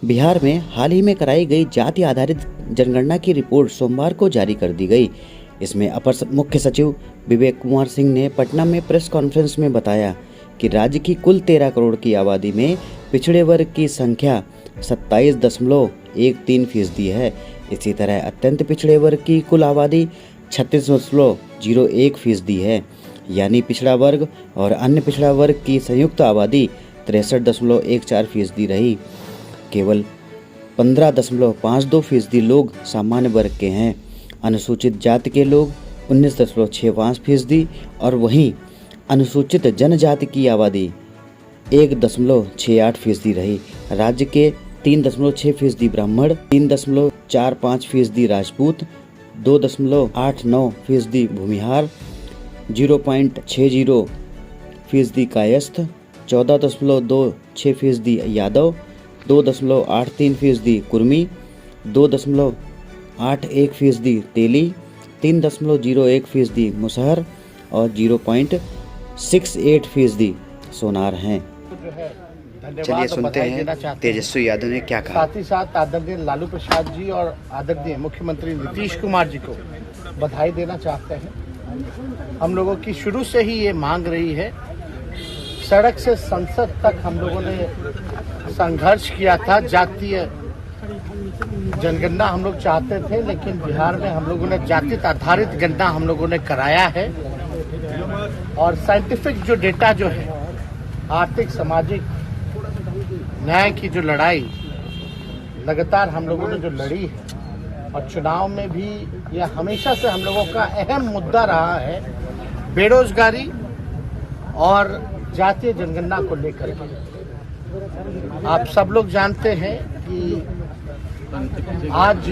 बिहार में हाल ही में कराई गई जाति आधारित जनगणना की रिपोर्ट सोमवार को जारी कर दी गई। इसमें अपर मुख्य सचिव विवेक कुमार सिंह ने पटना में प्रेस कॉन्फ्रेंस में बताया कि राज्य की कुल 13 करोड़ की आबादी में पिछड़े वर्ग की संख्या 27.13% है। इसी तरह अत्यंत पिछड़े वर्ग की कुल आबादी 36.01% है। यानी पिछड़ा वर्ग और अन्य पिछड़ा वर्ग की संयुक्त आबादी 63.14% रही। केवल 15.52% लोग सामान्य वर्ग के हैं। अनुसूचित जाति के लोग 19.65% और वहीं अनुसूचित जनजाति की आबादी 1.68% रही। राज्य के 3.6% ब्राह्मण, 3.45% राजपूत, 2.89% भूमिहार, 0.60% कायस्थ, 14.26% यादव, 2.83% कुर्मी, 2.81% तेली, 3.01% मुसहर और 0.68% सोनार हैं। चलिए सुनते हैं तेजस्वी यादव ने क्या कहा। साथ ही साथ आदरणीय लालू प्रसाद जी और आदरणीय मुख्यमंत्री नीतीश कुमार जी को बधाई देना चाहते हैं। हम लोगों की शुरू से ही ये मांग रही है, सड़क से संसद तक हम लोगों ने संघर्ष किया था। जातीय जनगणना हम लोग चाहते थे, लेकिन बिहार में हम लोगों ने जाति आधारित गणना हम लोगों ने कराया है। और साइंटिफिक जो डेटा जो है, आर्थिक सामाजिक न्याय की जो लड़ाई लगातार हम लोगों ने जो लड़ी है, और चुनाव में भी यह हमेशा से हम लोगों का अहम मुद्दा रहा है, बेरोजगारी और जातीय जनगणना को लेकर के। आप सब लोग जानते हैं कि आज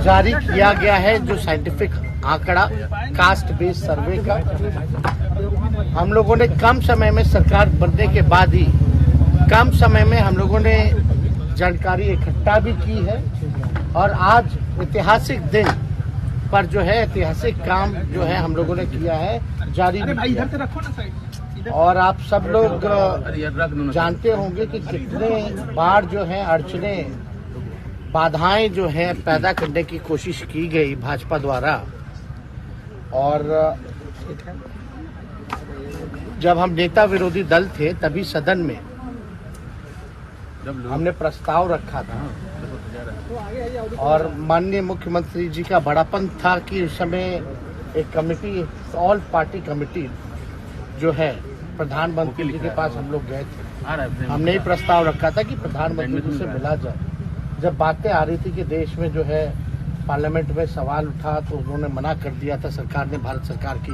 जारी किया गया है जो साइंटिफिक आंकड़ा कास्ट बेस्ड सर्वे का। हम लोगों ने कम समय में सरकार बनने के बाद ही कम समय में हम लोगों ने जानकारी इकट्ठा भी की है, और आज ऐतिहासिक दिन पर जो है ऐतिहासिक काम जो है हम लोगों ने किया है, जारी भी किया। और आप सब लोग जानते होंगे कि कितने बार जो है अड़चने बाधाएं जो है पैदा करने की कोशिश की गई भाजपा द्वारा। और जब हम नेता विरोधी दल थे तभी सदन में हमने प्रस्ताव रखा था, और माननीय मुख्यमंत्री जी का बड़ापन था कि उस समय एक कमेटी, ऑल पार्टी कमेटी जो है प्रधानमंत्री जी के पास हम लोग गए थे। हमने ही प्रस्ताव रखा था कि प्रधानमंत्री जी से मिला जाए। जब बातें आ रही थी कि देश में जो है पार्लियामेंट में सवाल उठा, तो उन्होंने मना कर दिया था सरकार ने, भारत सरकार की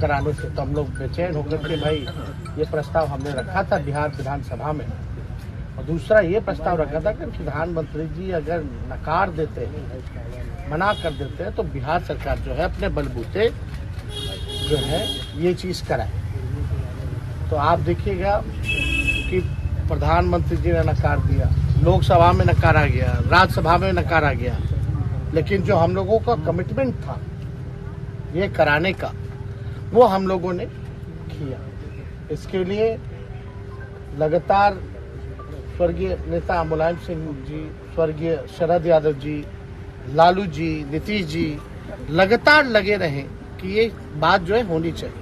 कराने से। तो हम लोग बेचैन होकर के भाई ये प्रस्ताव हमने रखा था बिहार विधानसभा में। और दूसरा ये प्रस्ताव रखा था कि प्रधानमंत्री जी अगर नकार देते हैं, मना कर देते हैं, तो बिहार सरकार जो है अपने बलबूते जो है ये चीज़ कराए। तो आप देखिएगा कि प्रधानमंत्री जी ने नकार दिया, लोकसभा में नकारा गया, राज्यसभा में नकारा गया, लेकिन जो हम लोगों का कमिटमेंट था ये कराने का, वो हम लोगों ने किया। इसके लिए लगातार स्वर्गीय नेता मुलायम सिंह जी, स्वर्गीय शरद यादव जी, लालू जी, नीतीश जी लगातार लगे रहे कि ये बात जो है होनी चाहिए।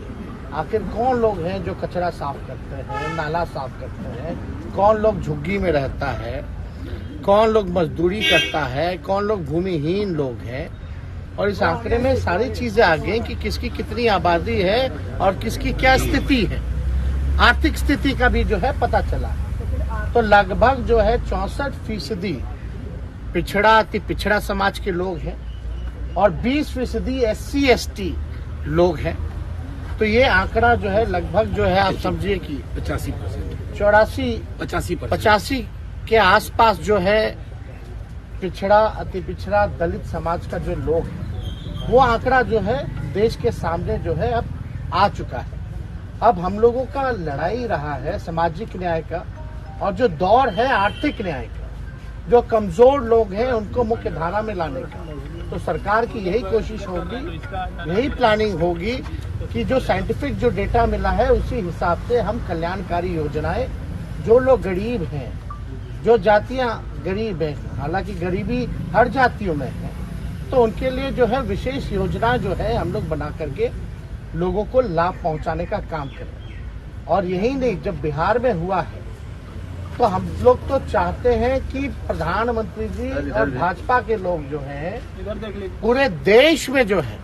आखिर कौन लोग हैं जो कचरा साफ करते हैं, नाला साफ करते हैं, कौन लोग झुग्गी में रहता है, कौन लोग मजदूरी करता है, कौन लोग भूमिहीन लोग हैं। और इस आंकड़े में सारी चीजें आ गई कि किसकी कितनी आबादी है और किसकी क्या स्थिति है, आर्थिक स्थिति का भी जो है पता चला। तो लगभग जो है 64% पिछड़ा अति पिछड़ा समाज के लोग हैं और 20% SC ST लोग हैं। तो ये आंकड़ा जो है लगभग जो है आप समझिए कि 85 के आसपास जो है पिछड़ा अति पिछड़ा दलित समाज का जो लोग है, वो आंकड़ा जो है देश के सामने जो है अब आ चुका है। अब हम लोगों का लड़ाई रहा है सामाजिक न्याय का, और जो दौर है आर्थिक न्याय का, जो कमजोर लोग हैं उनको मुख्य धारा में लाने का। तो सरकार की यही कोशिश होगी, यही प्लानिंग होगी कि जो साइंटिफिक जो डेटा मिला है उसी हिसाब से हम कल्याणकारी योजनाएं जो लोग गरीब हैं, जो जातियां गरीब हैं, हालांकि गरीबी हर जातियों में है, तो उनके लिए जो है विशेष योजना जो है हम लोग बना करके लोगों को लाभ पहुंचाने का काम करें। और यही नहीं, जब बिहार में हुआ है तो हम लोग तो चाहते हैं कि प्रधानमंत्री जी और भाजपा के लोग जो हैं पूरे देश में जो है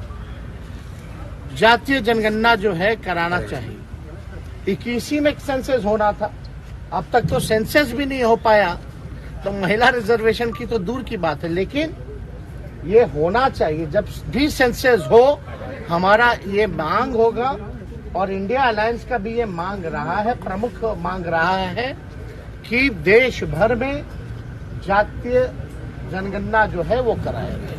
जातीय जनगणना जो है कराना चाहिए। 21 में सेंसस होना था, अब तक तो सेंसस भी नहीं हो पाया, तो महिला रिजर्वेशन की तो दूर की बात है, लेकिन ये होना चाहिए। जब भी सेंसस हो हमारा ये मांग होगा, और इंडिया अलायंस का भी ये मांग रहा है, प्रमुख मांग रहा है कि देश भर में जातीय जनगणना जो है वो कराया जाए।